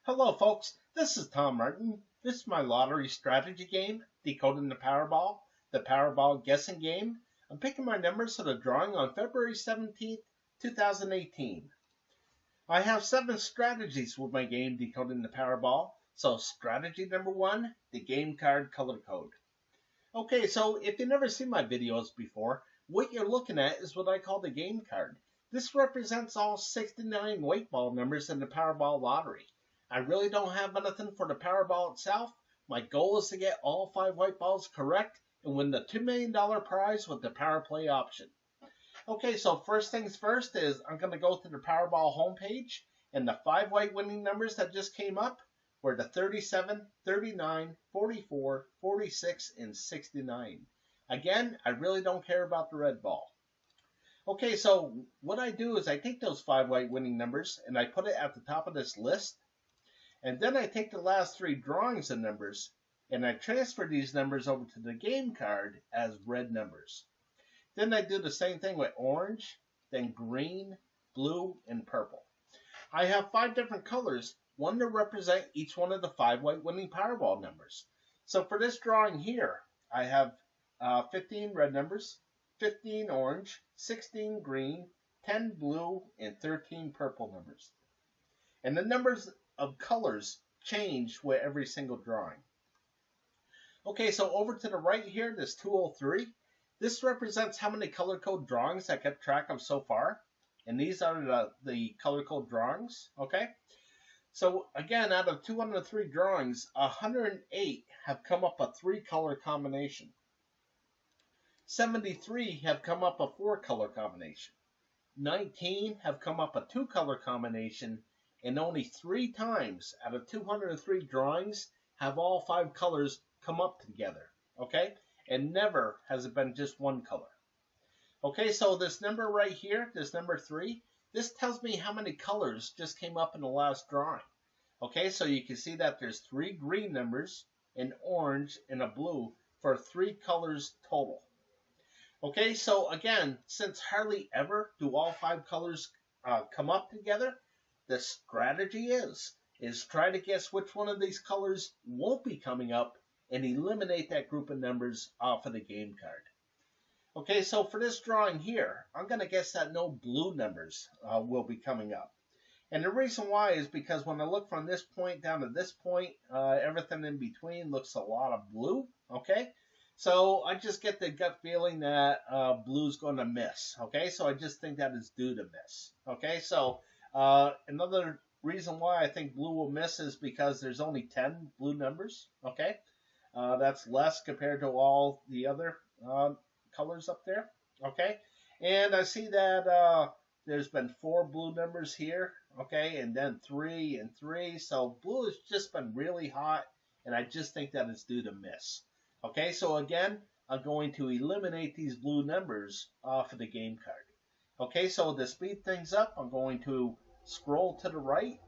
Hello folks, this is Tom Martin. This is my lottery strategy game, Decoding the Powerball guessing game. I'm picking my numbers for the drawing on February 17th, 2018. I have 7 strategies with my game, Decoding the Powerball. So strategy number 1, the game card color code. Okay, so if you've never seen my videos before, what you're looking at is what I call the game card. This represents all 69 white ball numbers in the Powerball lottery. I really don't have anything for the Powerball itself. My goal is to get all 5 white balls correct and win the $2 million prize with the Power Play option. Okay, so first things first is I'm going to go to the Powerball homepage, and the 5 white winning numbers that just came up were the 37, 39, 44, 46, and 69. Again, I really don't care about the red ball. Okay, so what I do is I take those 5 white winning numbers and I put it at the top of this list. And then I take the last 3 drawings of numbers and I transfer these numbers over to the game card as red numbers. Then I do the same thing with orange, then green, blue, and purple. I have 5 different colors, one to represent each one of the 5 white winning Powerball numbers. So for this drawing here, I have 15 red numbers, 15 orange, 16 green, 10 blue, and 13 purple numbers. And the numbers of colors change with every single drawing. Okay, so over to the right here, this 203. This represents how many color code drawings I kept track of so far. And these are the color code drawings, okay? So again, out of 203 drawings, 108 have come up a 3-color combination. 73 have come up a 4-color combination. 19 have come up a 2-color combination. And only 3 times out of 203 drawings have all 5 colors come up together, okay? And never has it been just one color. Okay, so this number right here, this number 3, this tells me how many colors just came up in the last drawing. Okay, so you can see that there's 3 green numbers, an orange, and a blue for 3 colors total. Okay, so again, since hardly ever do all 5 colors come up together, the strategy is try to guess which one of these colors won't be coming up and eliminate that group of numbers off of the game card. Okay, so for this drawing here, I'm going to guess that no blue numbers will be coming up. And the reason why is because when I look from this point down to this point, everything in between looks a lot of blue, okay? So I just get the gut feeling that blue's going to miss, okay? So I just think that is due to miss, okay? So another reason why I think blue will miss is because there's only 10 blue numbers, okay? That's less compared to all the other colors up there, okay? And I see that there's been 4 blue numbers here, okay? And then 3 and 3. So blue has just been really hot, and I just think that is due to miss. Okay, so again, I'm going to eliminate these blue numbers off of the game card. Okay, so to speed things up, I'm going to scroll to the right,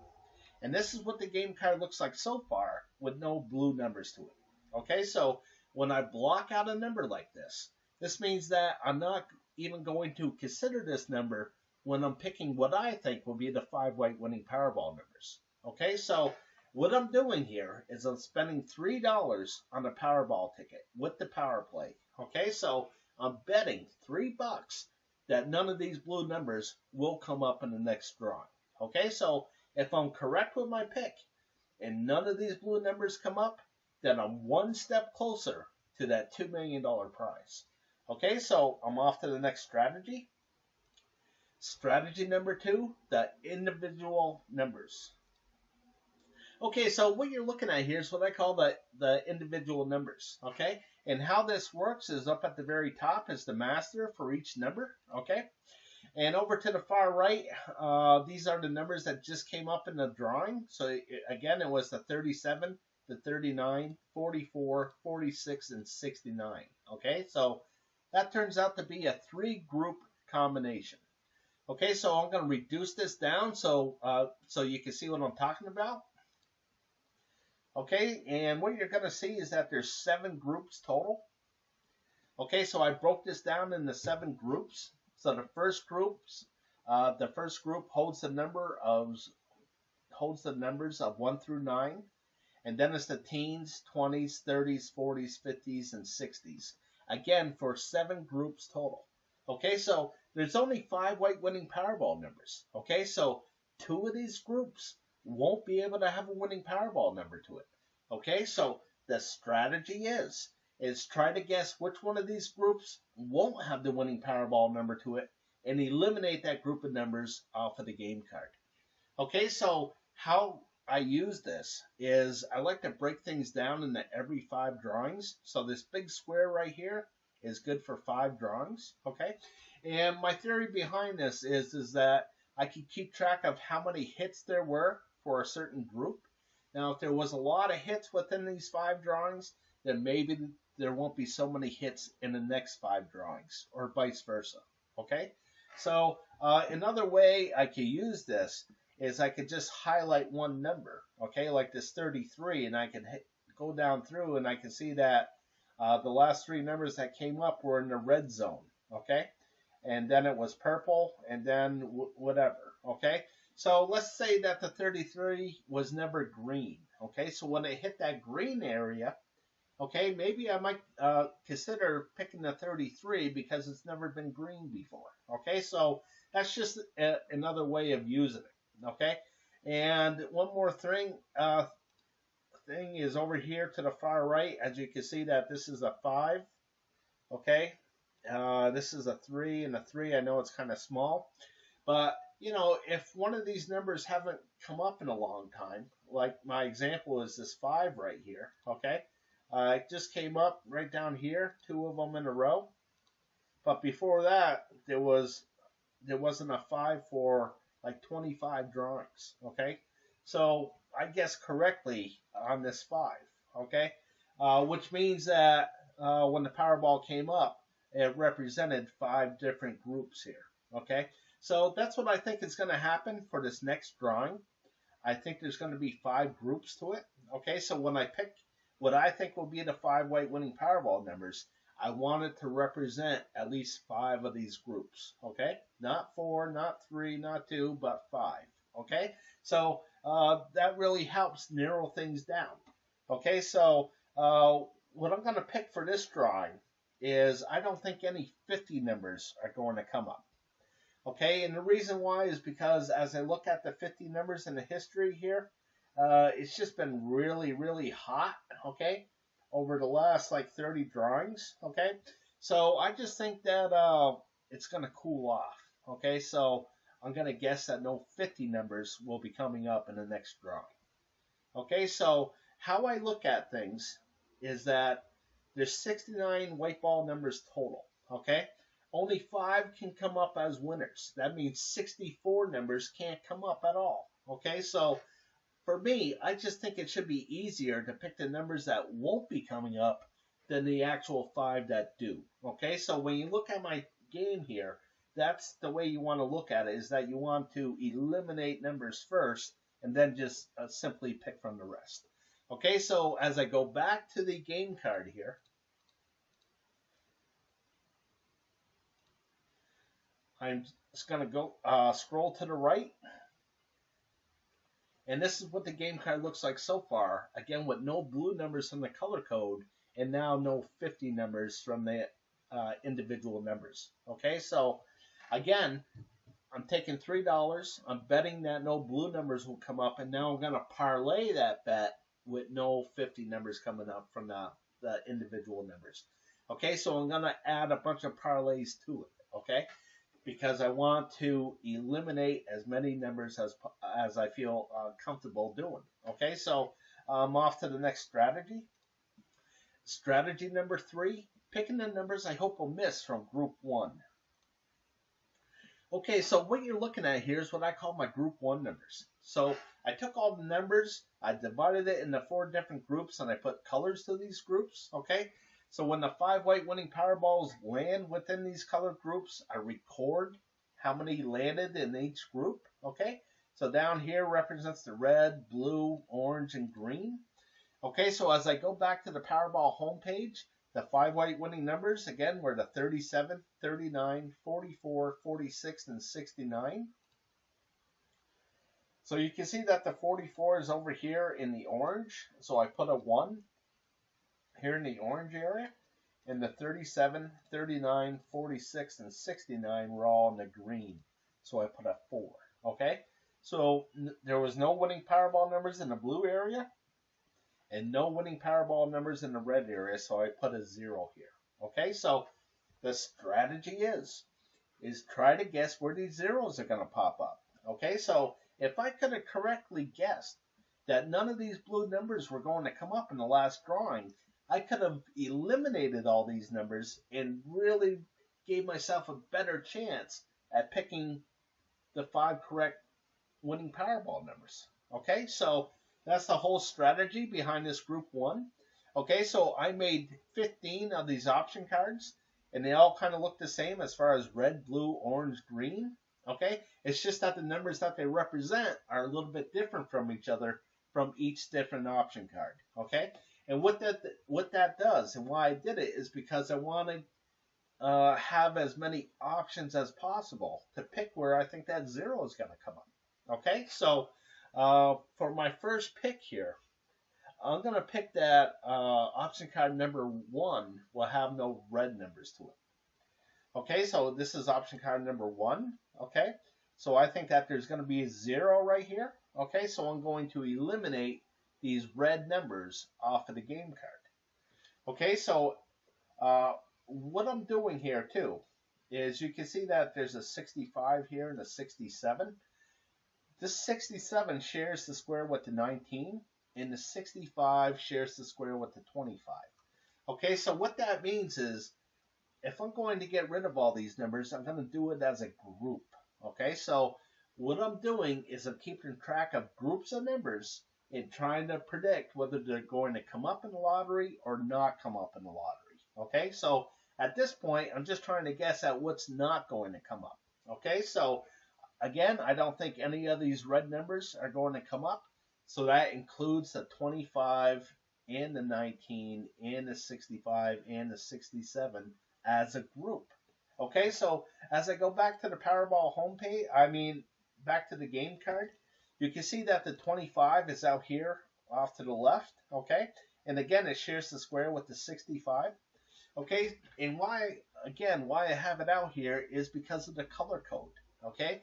and this is what the game card looks like so far with no blue numbers to it. Okay, so when I block out a number like this, this means that I'm not even going to consider this number when I'm picking what I think will be the 5 white winning Powerball numbers. Okay, so what I'm doing here is I'm spending $3 on a Powerball ticket with the Power Play. Okay, so I'm betting $3 that none of these blue numbers will come up in the next drawing. Okay, so if I'm correct with my pick and none of these blue numbers come up, then I'm one step closer to that $2 million prize. Okay, so I'm off to the next strategy. Strategy number 2, the individual numbers. Okay, so what you're looking at here is what I call the individual numbers, okay? And how this works is up at the very top is the master for each number, okay? And over to the far right, these are the numbers that just came up in the drawing. So again, it was the 37, the 39, 44, 46, and 69, okay? So that turns out to be a 3-group combination. Okay, so I'm going to reduce this down so you can see what I'm talking about. Okay, and what you're going to see is that there's 7 groups total. Okay, so I broke this down into 7 groups. So the first group holds the number of encodes the numbers of 1 through 9. And then it's the teens, 20s, 30s, 40s, 50s, and 60s. Again, for 7 groups total. Okay, so there's only 5 white winning Powerball numbers. Okay, so 2 of these groups won't be able to have a winning Powerball number to it. Okay, so the strategy is try to guess which one of these groups won't have the winning Powerball number to it and eliminate that group of numbers off of the game card. Okay, so how I use this is I like to break things down into every 5 drawings. So this big square right here is good for 5 drawings, okay? And my theory behind this is that I can keep track of how many hits there were for a certain group. Now, if there was a lot of hits within these 5 drawings, then maybe there won't be so many hits in the next 5 drawings, or vice versa, okay? So another way I could use this is I could just highlight one number, okay, like this 33, and I can go down through and I can see that the last 3 numbers that came up were in the red zone, okay, and then it was purple, and then whatever, okay. So let's say that the 33 was never green, okay, so when it hit that green area, okay, maybe I might consider picking the 33 because it's never been green before, okay, so that's just another way of using it. Okay, and one more thing is over here to the far right. As you can see that this is a 5. Okay, this is a 3 and a 3. I know it's kind of small, but you know, if one of these numbers haven't come up in a long time, like my example is this 5 right here. Okay, it just came up right down here, 2 of them in a row, but before that there wasn't a 5 for like 25 drawings, okay? So I guessed correctly on this 5, okay? Which means that when the Powerball came up, it represented 5 different groups here, okay? So that's what I think is going to happen for this next drawing. I think there's going to be 5 groups to it, okay? So when I pick what I think will be the 5 white winning Powerball numbers, I want it to represent at least 5 of these groups, okay? Not 4, not 3, not 2, but 5, okay? So that really helps narrow things down, okay? So what I'm going to pick for this drawing is I don't think any 50 numbers are going to come up, okay? And the reason why is because as I look at the 50 numbers in the history here, it's just been really, really hot, okay? Over the last like 30 drawings, okay? So I just think that it's going to cool off, okay? So I'm going to guess that no 50 numbers will be coming up in the next drawing. Okay, so how I look at things is that there's 69 white ball numbers total, okay? Only 5 can come up as winners. That means 64 numbers can't come up at all, okay? So for me, I just think it should be easier to pick the numbers that won't be coming up than the actual 5 that do. Okay, so when you look at my game here, that's the way you want to look at it, is that you want to eliminate numbers first and then just simply pick from the rest. Okay, so as I go back to the game card here, I'm just going to go scroll to the right. And this is what the game card looks like so far, again with no blue numbers from the color code, and now no 50 numbers from the individual numbers. Okay, so again, I'm taking $3, I'm betting that no blue numbers will come up, and now I'm going to parlay that bet with no 50 numbers coming up from the individual numbers. Okay, so I'm going to add a bunch of parlays to it, okay? Because I want to eliminate as many numbers as I feel comfortable doing. Okay, so I'm off to the next strategy. Strategy number 3, picking the numbers I hope will miss from group 1. Okay, so what you're looking at here is what I call my group 1 numbers. So I took all the numbers, I divided it into 4 different groups, and I put colors to these groups, okay? So when the 5 white winning Powerballs land within these color groups, I record how many landed in each group, okay? So down here represents the red, blue, orange, and green. Okay, so as I go back to the Powerball homepage, the 5 white winning numbers, again, were the 37, 39, 44, 46, and 69. So you can see that the 44 is over here in the orange. So I put a 1 here in the orange area. And the 37, 39, 46, and 69 were all in the green. So I put a 4. Okay? So there was no winning Powerball numbers in the blue area. And no winning Powerball numbers in the red area. So I put a 0 here. Okay? So the strategy is try to guess where these zeros are going to pop up. Okay? So if I could have correctly guessed that none of these blue numbers were going to come up in the last drawing, I could have eliminated all these numbers and really gave myself a better chance at picking the 5 correct winning Powerball numbers. Okay, so that's the whole strategy behind this group 1. Okay, so I made 15 of these option cards, and they all kind of look the same as far as red, blue, orange, green. Okay, it's just that the numbers that they represent are a little bit different from each other from each different option card. Okay, and what that does and why I did it is because I want to have as many options as possible to pick where I think that 0 is going to come up. Okay, so for my first pick here, I'm going to pick that option card number 1 will have no red numbers to it. Okay, so this is option card number 1. Okay, so I think that there's going to be a 0 right here. Okay, so I'm going to eliminate these red numbers off of the game card. Okay, so what I'm doing here too is you can see that there's a 65 here and a 67. This 67 shares the square with the 19, and the 65 shares the square with the 25. Okay, so what that means is if I'm going to get rid of all these numbers, I'm going to do it as a group. Okay, so what I'm doing is I'm keeping track of groups of numbers and trying to predict whether they're going to come up in the lottery or not come up in the lottery. Okay, so at this point, I'm just trying to guess at what's not going to come up. Okay, so again, I don't think any of these red numbers are going to come up. So that includes the 25 and the 19 and the 65 and the 67 as a group. Okay, so as I go back to the Powerball homepage, back to the game card, you can see that the 25 is out here off to the left. Okay, and again, it shares the square with the 65. Okay, and why I have it out here is because of the color code. Okay,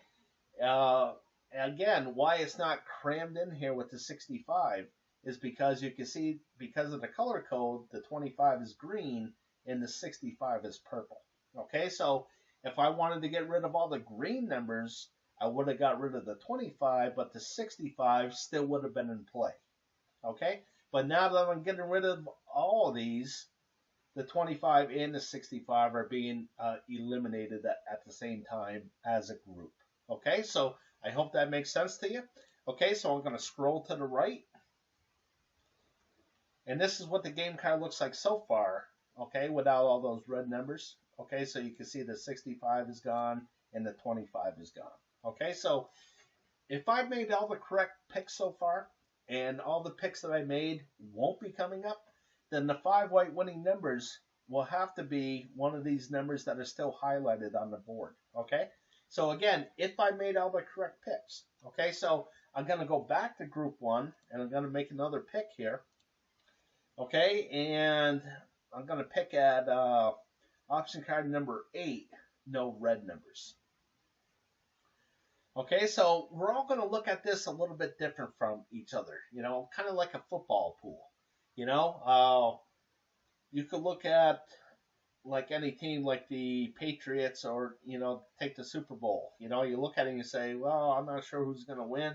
again, why it's not crammed in here with the 65 is because you can see, because of the color code, the 25 is green and the 65 is purple. Okay, so if I wanted to get rid of all the green numbers, I would have got rid of the 25, but the 65 still would have been in play. Okay, but now that I'm getting rid of all of these, the 25 and the 65 are being eliminated at the same time as a group. Okay, so I hope that makes sense to you. Okay, so I'm going to scroll to the right. And this is what the game card looks like so far, okay, without all those red numbers. Okay, so you can see the 65 is gone and the 25 is gone. Okay, so if I made all the correct picks so far and all the picks that I made won't be coming up, then the 5 white winning numbers will have to be one of these numbers that are still highlighted on the board. Okay, so again, if I made all the correct picks. Okay, so I'm going to go back to group 1 and I'm going to make another pick here. Okay, and I'm going to pick at option card number 8, no red numbers. Okay, so we're all going to look at this a little bit different from each other, you know, kind of like a football pool. You know, you could look at like any team like the Patriots or, you know, take the Super Bowl. You know, you look at it and you say, well, I'm not sure who's going to win.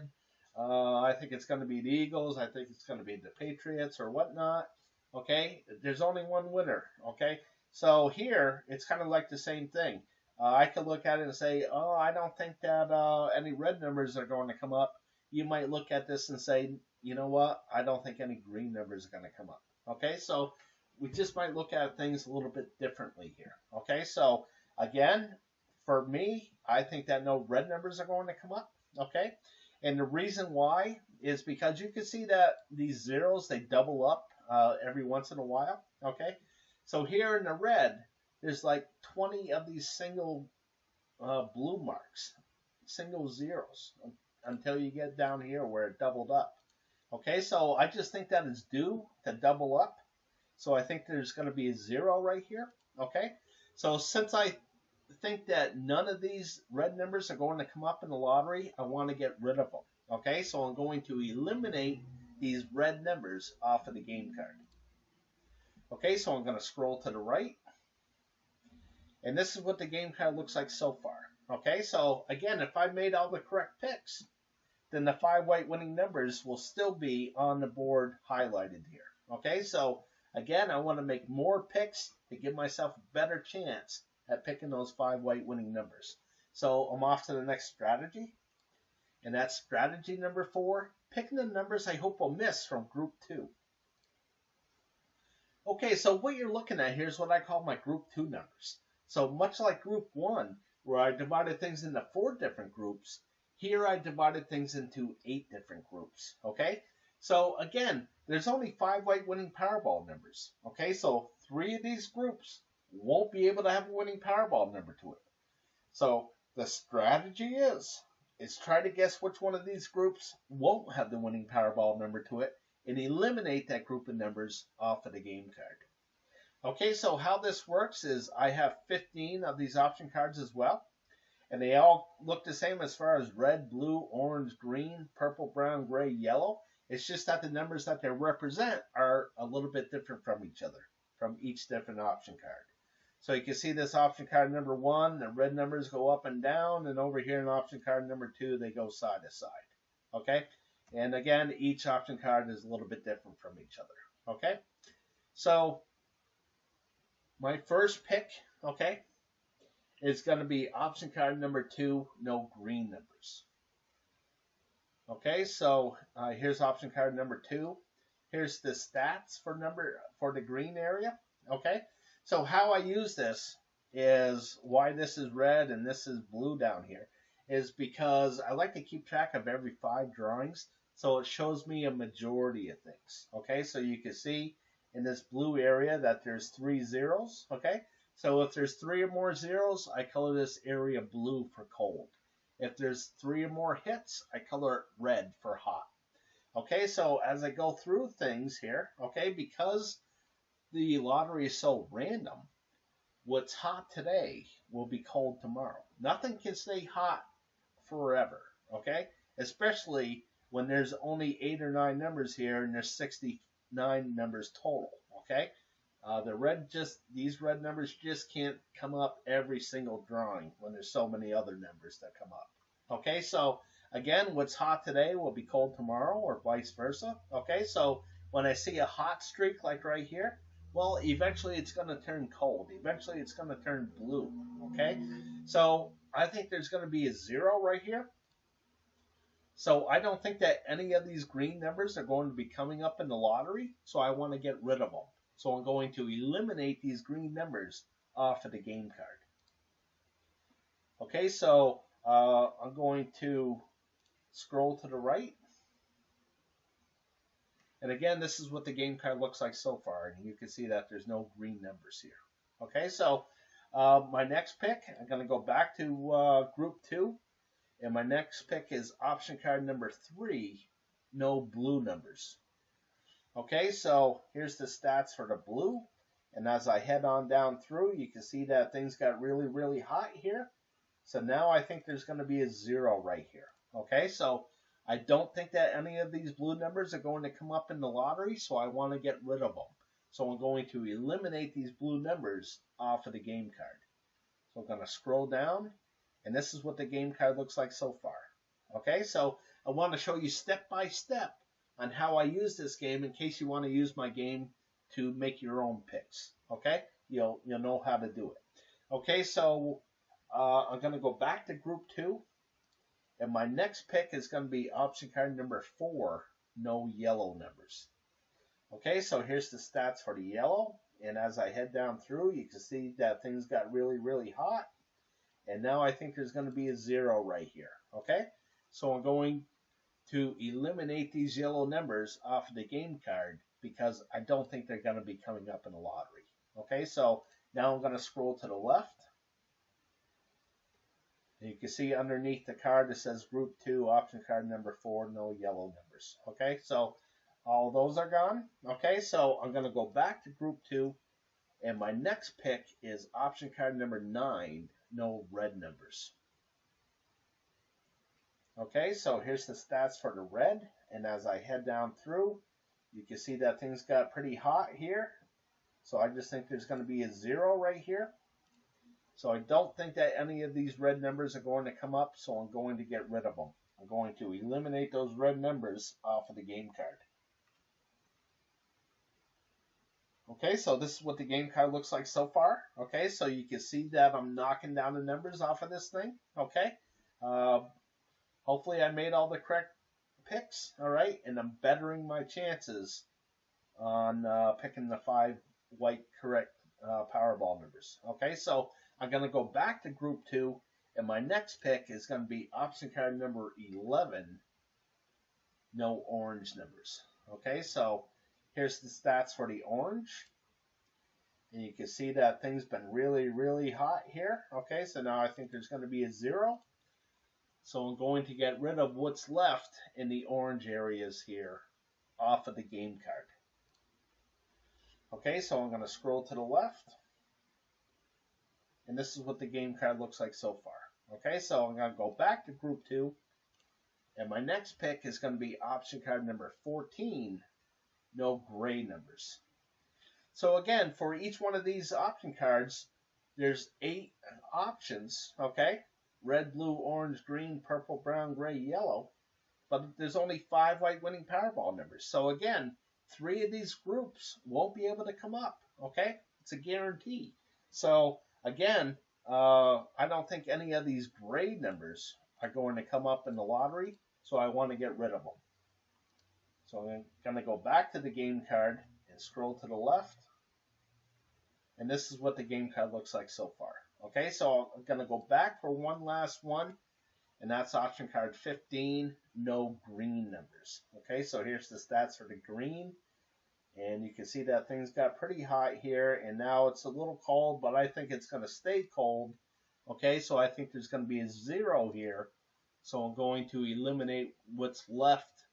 I think it's going to be the Eagles. I think it's going to be the Patriots or whatnot. Okay, there's only one winner. Okay, so here it's kind of like the same thing. I could look at it and say, oh, I don't think that any red numbers are going to come up. You might look at this and say, you know what? I don't think any green numbers are going to come up. Okay, so we just might look at things a little bit differently here. Okay, so again, for me, I think that no red numbers are going to come up. Okay, and the reason why is because you can see that these zeros, they double up every once in a while. Okay, so here in the red, there's like 20 of these single blue marks, single zeros. until you get down here where it doubled up. Okay, so I just think that is due to double up. So I think there's going to be a 0 right here. Okay, so since I think that none of these red numbers are going to come up in the lottery, I want to get rid of them. Okay, so I'm going to eliminate these red numbers off of the game card. Okay, so I'm going to scroll to the right. And this is what the game card looks like so far. Okay, so again, if I made all the correct picks, then the 5 white winning numbers will still be on the board highlighted here. Okay, so again, I want to make more picks to give myself a better chance at picking those 5 white winning numbers. So I'm off to the next strategy. And that's strategy number 4, picking the numbers I hope will miss from group 2. Okay, so what you're looking at here is what I call my group 2 numbers. So much like group 1, where I divided things into 4 different groups, here I divided things into 8 different groups. Okay, so again, there's only 5 white winning Powerball numbers. Okay, so 3 of these groups won't be able to have a winning Powerball number to it. So the strategy is try to guess which one of these groups won't have the winning Powerball number to it and eliminate that group of numbers off of the game card. Okay, so how this works is I have 15 of these option cards as well, and they all look the same as far as red, blue, orange, green, purple, brown, gray, yellow. It's just that the numbers that they represent are a little bit different from each other, from each different option card. So you can see this option card number 1, the red numbers go up and down, and over here in option card number 2, they go side to side. Okay? And again, each option card is a little bit different from each other. Okay? So my first pick, okay, is going to be option card number 2, no green numbers. Okay, so here's option card number 2. Here's the stats for the green area. Okay, so how I use this is why this is red and this is blue down here is because I like to keep track of every 5 drawings, so it shows me a majority of things. Okay, so you can see in this blue area that there's 3 zeros. Okay, so if there's 3 or more zeros, I color this area blue for cold. If there's 3 or more hits, I color it red for hot. Okay, so as I go through things here, okay, because the lottery is so random, what's hot today will be cold tomorrow. Nothing can stay hot forever, okay? Especially when there's only 8 or 9 numbers here and there's 69 numbers total, okay? These red numbers just can't come up every single drawing when there's so many other numbers that come up. Okay, so again, what's hot today will be cold tomorrow or vice versa. Okay, so when I see a hot streak like right here, well, eventually it's going to turn cold. Eventually it's going to turn blue. Okay, so I think there's going to be a 0 right here. So I don't think that any of these green numbers are going to be coming up in the lottery, so I want to get rid of them. So I'm going to eliminate these green numbers off of the game card. Okay, so I'm going to scroll to the right. And again, this is what the game card looks like so far. And you can see that there's no green numbers here. Okay, so my next pick, I'm going to go back to group 2. And my next pick is option card number 3, no blue numbers. Okay, so here's the stats for the blue. And as I head on down through, you can see that things got really, really hot here. So now I think there's going to be a 0 right here. Okay, so I don't think that any of these blue numbers are going to come up in the lottery, so I want to get rid of them. So I'm going to eliminate these blue numbers off of the game card. So I'm going to scroll down, and this is what the game card looks like so far. Okay, so I want to show you step by step on how I use this game in case you want to use my game to make your own picks. Okay, you'll know how to do it. Okay, so I'm going to go back to group 2. And my next pick is going to be option card number 4, no yellow numbers. Okay, so here's the stats for the yellow. And as I head down through, you can see that things got really, really hot. And now I think there's going to be a 0 right here. Okay, so I'm going to eliminate these yellow numbers off of the game card because I don't think they're going to be coming up in the lottery. Okay, so now I'm going to scroll to the left. And you can see underneath the card it says Group 2, option card number 4, no yellow numbers. Okay, so all those are gone. Okay, so I'm going to go back to Group 2, and my next pick is option card number 9, no red numbers. Okay, so here's the stats for the red, and as I head down through, you can see that things got pretty hot here. So I just think there's going to be a 0 right here. So I don't think that any of these red numbers are going to come up, so I'm going to get rid of them. I'm going to eliminate those red numbers off of the game card. Okay, so this is what the game card looks like so far. Okay, so you can see that I'm knocking down the numbers off of this thing. Okay, hopefully I made all the correct picks. All right, and I'm bettering my chances on picking the 5 white correct Powerball numbers. Okay, so I'm going to go back to Group 2, and my next pick is going to be option card number 11, no orange numbers. Okay, so here's the stats for the orange. And you can see that things been really, really hot here. Okay, so now I think there's going to be a 0. So I'm going to get rid of what's left in the orange areas here off of the game card. Okay, so I'm going to scroll to the left. And this is what the game card looks like so far. Okay, so I'm going to go back to Group 2. And my next pick is going to be option card number 14, no gray numbers. So again, for each one of these option cards, there's 8 options, okay? Red, blue, orange, green, purple, brown, gray, yellow. But there's only 5 white winning Powerball numbers. So again, 3 of these groups won't be able to come up, okay? It's a guarantee. So again, I don't think any of these gray numbers are going to come up in the lottery, so I want to get rid of them. So I'm going to go back to the game card and scroll to the left. And this is what the game card looks like so far. Okay, so I'm going to go back for one last one, and that's option card 15, no green numbers. Okay, so here's the stats for the green. And you can see that things got pretty hot here, and now it's a little cold, but I think it's going to stay cold. Okay, so I think there's going to be a 0 here. So I'm going to eliminate what's left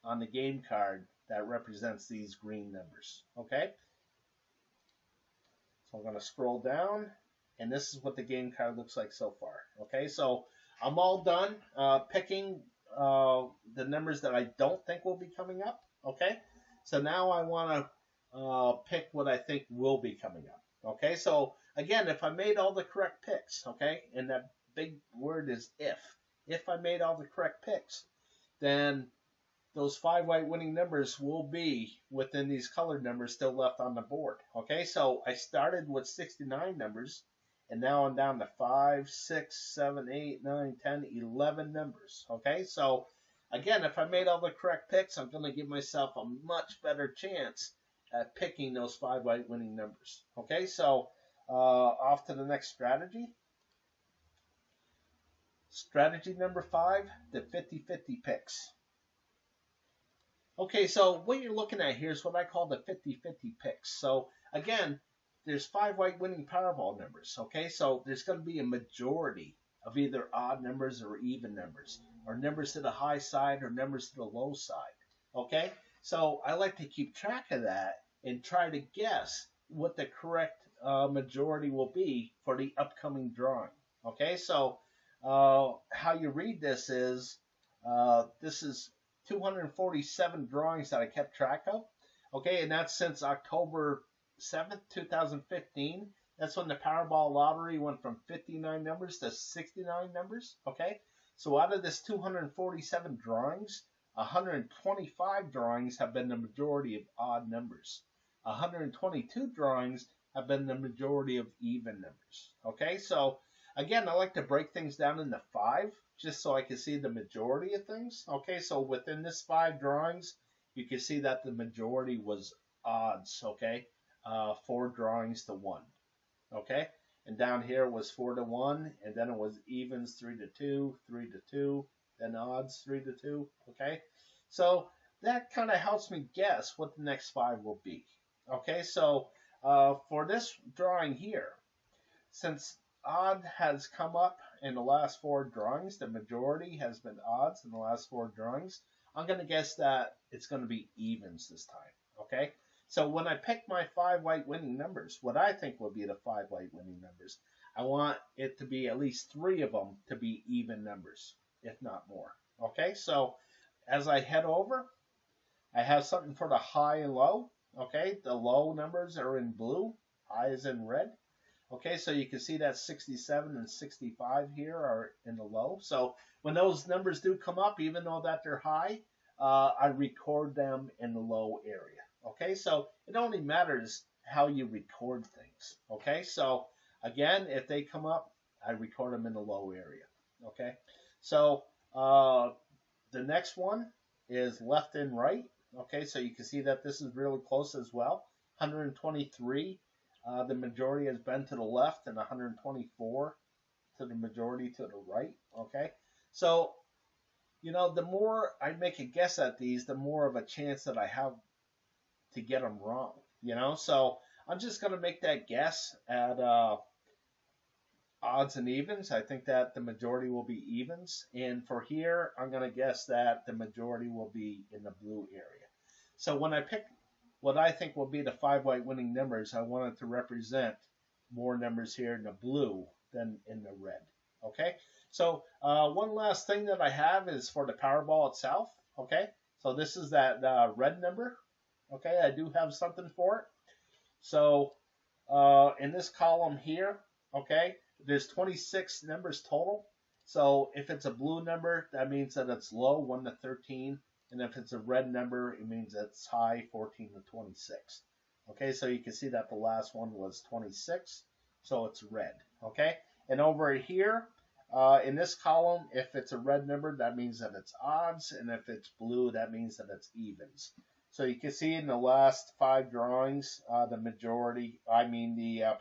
on the game card that represents these green numbers. Okay, so I'm going to scroll down, and this is what the game card looks like so far. Okay, so I'm all done picking the numbers that I don't think will be coming up. Okay, so now I want to pick what I think will be coming up. Okay, so again, if I made all the correct picks, okay, and that big word is if I made all the correct picks, then those 5 white winning numbers will be within these colored numbers still left on the board. Okay, so I started with 69 numbers, and now I'm down to 5, 6, 7, 8, 9, 10, 11 numbers. Okay, so again, if I made all the correct picks, I'm going to give myself a much better chance at picking those 5 white winning numbers. Okay, so off to the next strategy. Strategy number 5, the 50-50 picks. Okay, so what you're looking at here is what I call the 50-50 picks. So again, there's 5 white winning Powerball numbers. Okay, so there's going to be a majority of either odd numbers or even numbers, or numbers to the high side or numbers to the low side. Okay, so I like to keep track of that and try to guess what the correct majority will be for the upcoming drawing. Okay, so how you read this is 247 drawings that I kept track of. Okay, and that's since October 7th, 2015. That's when the Powerball lottery went from 59 numbers to 69 numbers. Okay, so out of this 247 drawings, 125 drawings have been the majority of odd numbers. 122 drawings have been the majority of even numbers. Okay, so again, I like to break things down into 5 just so I can see the majority of things. Okay, so within this 5 drawings, you can see that the majority was odds. Okay, 4 drawings to 1. Okay, and down here was 4 to 1, and then it was evens 3 to 2, 3 to 2, then odds 3 to 2. Okay, so that kind of helps me guess what the next 5 will be. Okay, so for this drawing here, since odd has come up in the last 4 drawings, the majority has been odds in the last 4 drawings. I'm going to guess that it's going to be evens this time. Okay? So when I pick my 5 white winning numbers, what I think will be the 5 white winning numbers, I want it to be at least 3 of them to be even numbers, if not more. Okay? So as I head over, I have something for the high and low. Okay? The low numbers are in blue, high is in red. Okay, so you can see that 67 and 65 here are in the low. So when those numbers do come up, even though that they're high, I record them in the low area. Okay, so it only matters how you record things. Okay, so again, if they come up, I record them in the low area. Okay, so the next one is left and right. Okay, so you can see that this is really close as well. 123. The majority has been to the left, and 124 to the majority to the right. Okay, so the more I make a guess at these, the more of a chance that I have to get them wrong. So I'm just gonna make that guess at odds and evens. I think that the majority will be evens, and for here, I'm gonna guess that the majority will be in the blue area. So when I pick what I think will be the 5 white winning numbers, I want it to represent more numbers here in the blue than in the red. Okay, so one last thing that I have is for the Powerball itself. Okay, so this is that red number. Okay, I do have something for it. So in this column here, okay, there's 26 numbers total. So if it's a blue number, that means that it's low, 1 to 13. And if it's a red number, it means it's high, 14 to 26. Okay, so you can see that the last one was 26, so it's red. Okay, and over here, in this column, if it's a red number, that means that it's odds, and if it's blue, that means that it's evens. So you can see in the last 5 drawings, the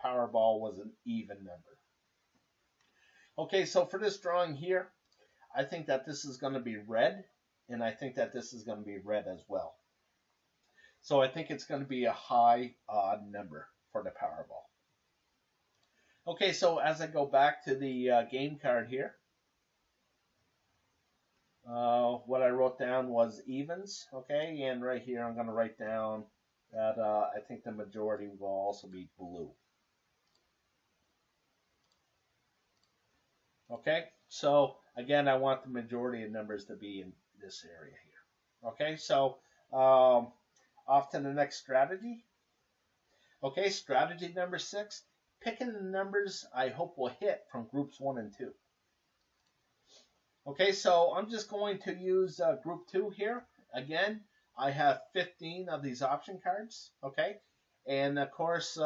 Powerball was an even number. Okay, so for this drawing here, I think that this is going to be red. And I think that this is going to be red as well. So I think it's going to be a high odd number for the Powerball. Okay, so as I go back to the game card here, what I wrote down was evens. Okay, and right here I'm going to write down that I think the majority will also be blue. Okay, so again, I want the majority of numbers to be in this area here. Okay, so off to the next strategy. Okay, strategy number 6, picking the numbers I hope will hit from groups 1 and 2. Okay, so I'm just going to use group 2 here. Again, I have 15 of these option cards. Okay, and of course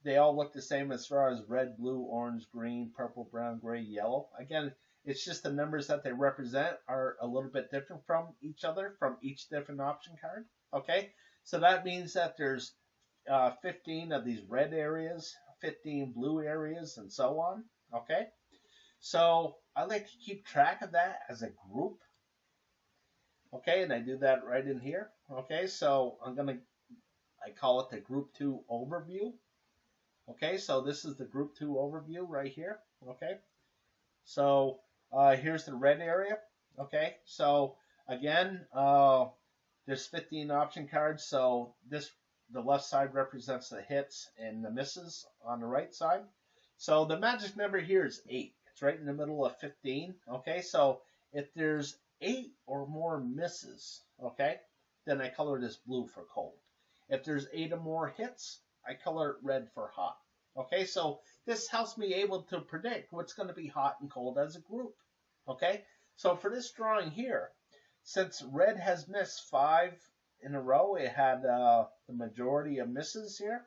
they all look the same as far as red, blue, orange, green, purple, brown, gray, yellow. Again, it's just the numbers that they represent are a little bit different from each other, from each different option card. Okay, so that means that there's 15 of these red areas, 15 blue areas, and so on. Okay, so I like to keep track of that as a group. Okay, and I do that right in here. Okay, so I call it the group 2 overview. Okay, so this is the group 2 overview right here. Okay, so here's the red area. Okay, so again, there's 15 option cards. So the left side represents the hits and the misses on the right side. So the magic number here is 8. It's right in the middle of 15. Okay, so if there's 8 or more misses, okay, then I color this blue for cold. If there's 8 or more hits, I color it red for hot. Okay, so this helps me able to predict what's going to be hot and cold as a group. Okay, so for this drawing here, since red has missed 5 in a row, it had the majority of misses here.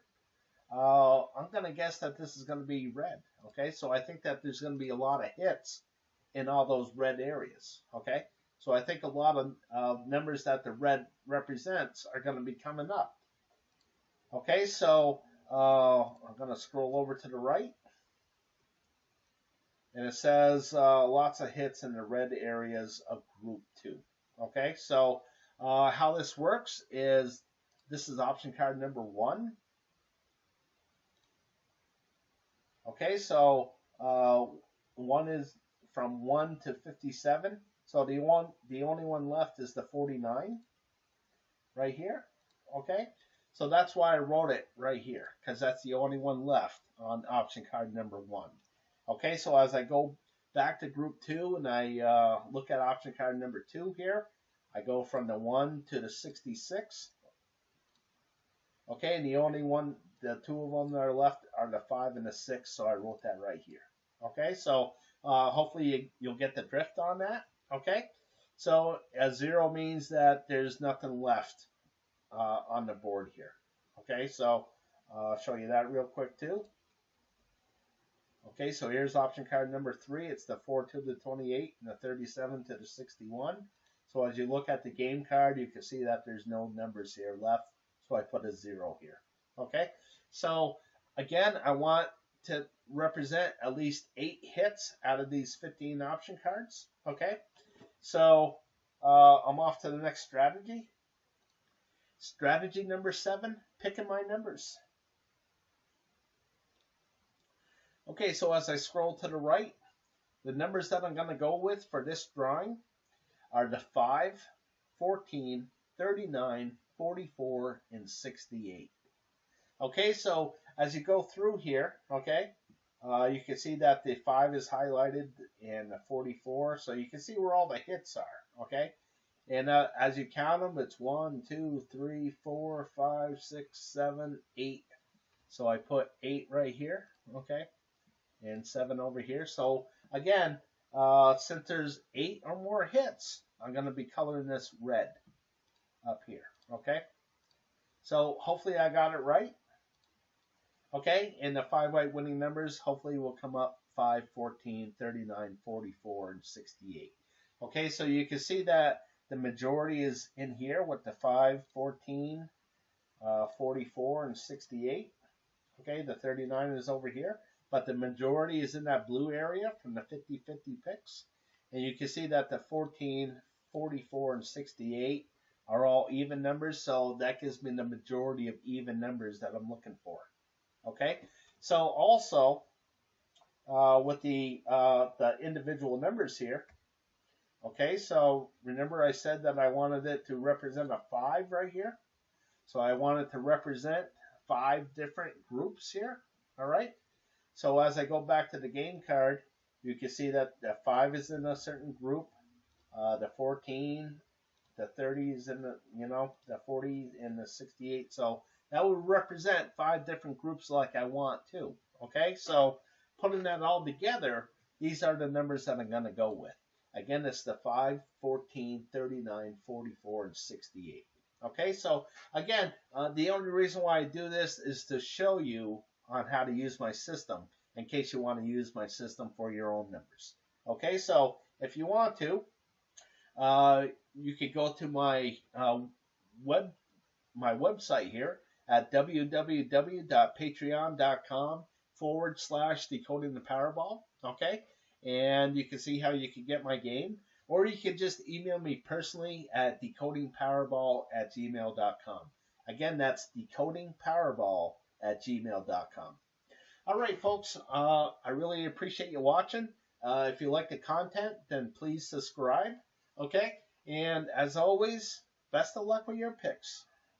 I'm going to guess that this is going to be red. Okay, so I think that there's going to be a lot of hits in all those red areas. Okay, so I think a lot of numbers that the red represents are going to be coming up. Okay, so I'm going to scroll over to the right. And it says lots of hits in the red areas of group 2. Okay, so how this works is this is option card number 1. Okay, so one is from 1 to 57. So the only one left is the 49 right here. Okay, so that's why I wrote it right here, because that's the only one left on option card number 1. Okay, so as I go back to group 2 and I look at option card number 2 here, I go from the 1 to the 66. Okay, and the only one, the two of them that are left are the 5 and the 6, so I wrote that right here. Okay, so hopefully you'll get the drift on that. Okay, so a 0 means that there's nothing left on the board here. Okay, so I'll show you that real quick too. Okay, so here's option card number 3. It's the 4 to the 28 and the 37 to the 61. So as you look at the game card, you can see that there's no numbers here left. So I put a 0 here. Okay, so again, I want to represent at least 8 hits out of these 15 option cards. Okay, so I'm off to the next strategy. Strategy number 7, picking my numbers. Okay, so as I scroll to the right, the numbers that I'm going to go with for this drawing are the 5, 14, 39, 44, and 68. Okay, so as you go through here, okay, you can see that the 5 is highlighted and the 44, so you can see where all the hits are, okay? And as you count them, it's 1, 2, 3, 4, 5, 6, 7, 8. So I put 8 right here, okay, and 7 over here. So again, since there's 8 or more hits, I'm going to be coloring this red up here, okay? So hopefully I got it right. Okay, and the 5-way winning numbers hopefully will come up 5, 14, 39, 44, and 68. Okay, so you can see that the majority is in here with the 5, 14, 44, and 68. Okay, the 39 is over here, but the majority is in that blue area from the 50-50 picks. And you can see that the 14, 44, and 68 are all even numbers, so that gives me the majority of even numbers that I'm looking for. Okay, so also with the individual numbers here. Okay, so remember I said that I wanted it to represent a 5 right here. So I wanted to represent 5 different groups here. All right, so as I go back to the game card, you can see that the 5 is in a certain group, the 14, the 30 is in the, the 40 and the 68. So that would represent 5 different groups like I want to. Okay, so putting that all together, these are the numbers that I'm going to go with. Again, it's the 5, 14, 39, 44, and 68. Okay, so again, the only reason why I do this is to show you on how to use my system in case you want to use my system for your own numbers. Okay, so if you want to, you could go to my website here at www.patreon.com/decoding the Powerball. Okay, and you can see how you can get my game, or you can just email me personally at decodingpowerball@gmail.com. Again, that's decodingpowerball@gmail.com. All right, folks, I really appreciate you watching. If you like the content, then please subscribe. Okay, and as always, best of luck with your picks.